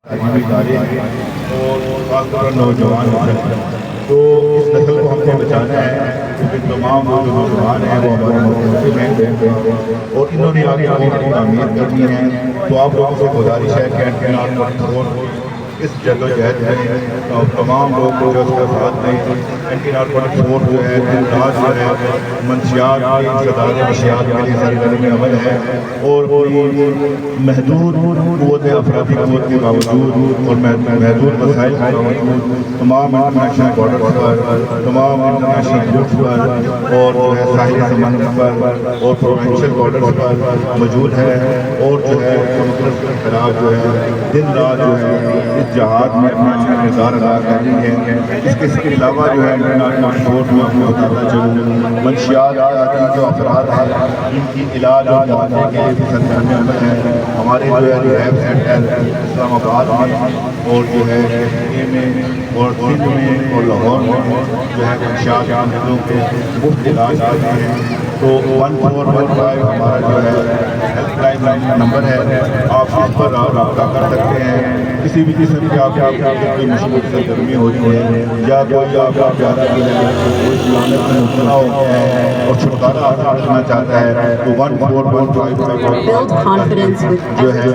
تعلیمی ادارے اور خاص طور پر نوجوان تو اس نسل کو ہم نے بچانا ہے کیونکہ تمام وہ جو نوجوان ہیں وہ ہمارے مسلم ہیں اور انہوں نے آگے کی تعمیر کرنی ہے. تو آپ لوگوں سے گزارش ہے کہ اس جدوجہد میں تمام لوگ کو جو اس کا ساتھ دیں. اینٹی نارکوٹک جو ہے دن رات جو ہے منشیات کی انسداد منشیات کے لیے سرگرم عمل ہے اور محدود قوت افرادی قوت کے باوجود اور محدود وسائل کے باوجود تمام انٹرنیشنل بارڈرز پر تمام انٹرنیشنل روٹس پر اور جو ہے ساحلی سمندر پر اور پروونشل بارڈرز پر موجود ہے اور جو ہے مختلف کے خلاف جو ہے دن رات جو ہے اس جہاد میں اپنا کردار ادا کر رہی ہے. اس کے علاوہ جو ہے فورس میں اپنا بتاتا چلوں منشیات کی جو افراد ہیں ان کی علاج اور معالجے کے لیے سرگرم عمل ہے. ہمارے جو ہے ریحاب سینٹر اسلام آباد میں اور جو ہے کشمیر میں اور سندھ میں اور لاہور میں جو ہے منشیات کے مسئلوں کے مفت علاج کرتے ہیں. تو 1415 ہمارا جو ہے ہیلپ لائن نمبر ہے. آپ اس پر رابطہ کر سکتے ہیں. کسی بھی قسم کی آپ کوئی مشکل سرگرمی ہو رہی ہے یا کوئی آپ چاہتا ہے کوئی سلامت میں مبتلا ہو گیا ہے اور چھٹکارا حاصل کرنا چاہتا ہے تو 1415 جو ہے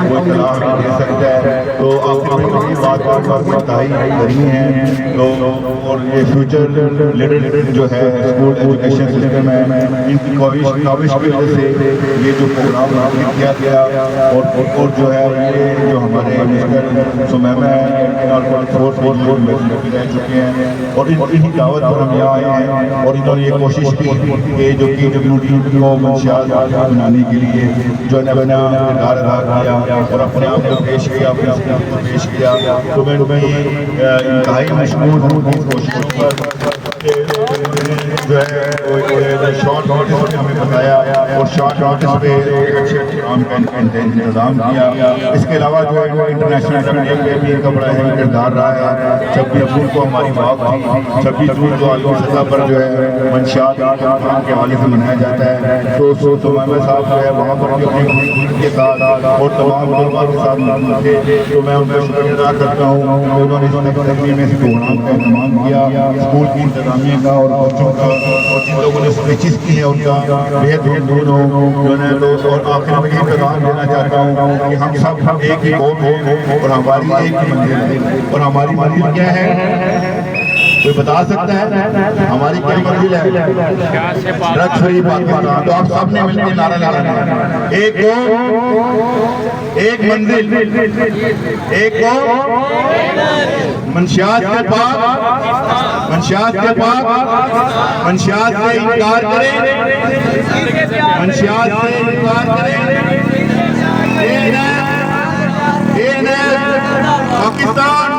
وہ اطلاع دے سکتا ہے. تو آپ کی بات پر انتہائی کرنی ہے. تو اور یہ فیوچر لیڈر جو ہے اسکول ایجوکیشن سسٹم ہے ان کی کاوش کی وجہ سے یہ جو پروگرام منعقد کیا گیا اور جو ہے یہ جو ہمارے مسٹر سمیمہ ہیں اور رہ چکے ہیں اور انہی دعوت پر ہم یہاں آئے ہیں اور انہوں نے یہ کوشش کی کہ جو کی کمیونٹی کو منشیات بنانے کے لیے جو ہے اپنا کردار ادا کیا اور اپنے آپ کو پیش کیا اپنے آپ کو پیش کیا. تو میں انتہائی مشغول ہوں اس کوششوں پر جو ہے شارٹ نوٹس نے ہمیں بتایا اور شارٹ نوٹس پہ اچھے کام کا انتظام کیا. اس کے علاوہ جو ہے انٹرنیشنل ڈے پہ بھی ایک بڑا اہم کردار رہا ہے. 26 جون کو ہماری واک تھی. 26 جون کو عالمی سطح پر جو ہے منشیات کے حوالے سے منایا جاتا ہے. تو سمیمہ صاحب جو ہے وہاں پر بھی اپنی گفتگو کے ساتھ اور تمام طلباء کے ساتھ موجود تھے. تو میں ان کا شکریہ ادا کرتا ہوں کہ انہوں نے تقریب میں اس پروگرام کا اہتمام کیا. اسکول کی انتظامیہ کا اور بچوں کا اور جن لوگوں نے اسپیچز کی ہیں ان کا بہت ممنون ہوں جو ہے. تو اور آخر میں یہ پیغام دینا چاہتا ہوں کہ ہم سب ایک ہی قوم ہیں اور ہماری ایک ہی منزل ہے. اور ہماری منزل کیا ہے کوئی بتا سکتا ہے ہماری کیا منزل ہے؟ Drug free Pakistan. تو آپ سب نے مل کے نعرہ لگانا ہے ایک قوم ایک منزل ایک قوم منشیات کے پاک منشیات کے پاک منشیات سے انکار کریں منشیات سے انکار کریں. پاکستان.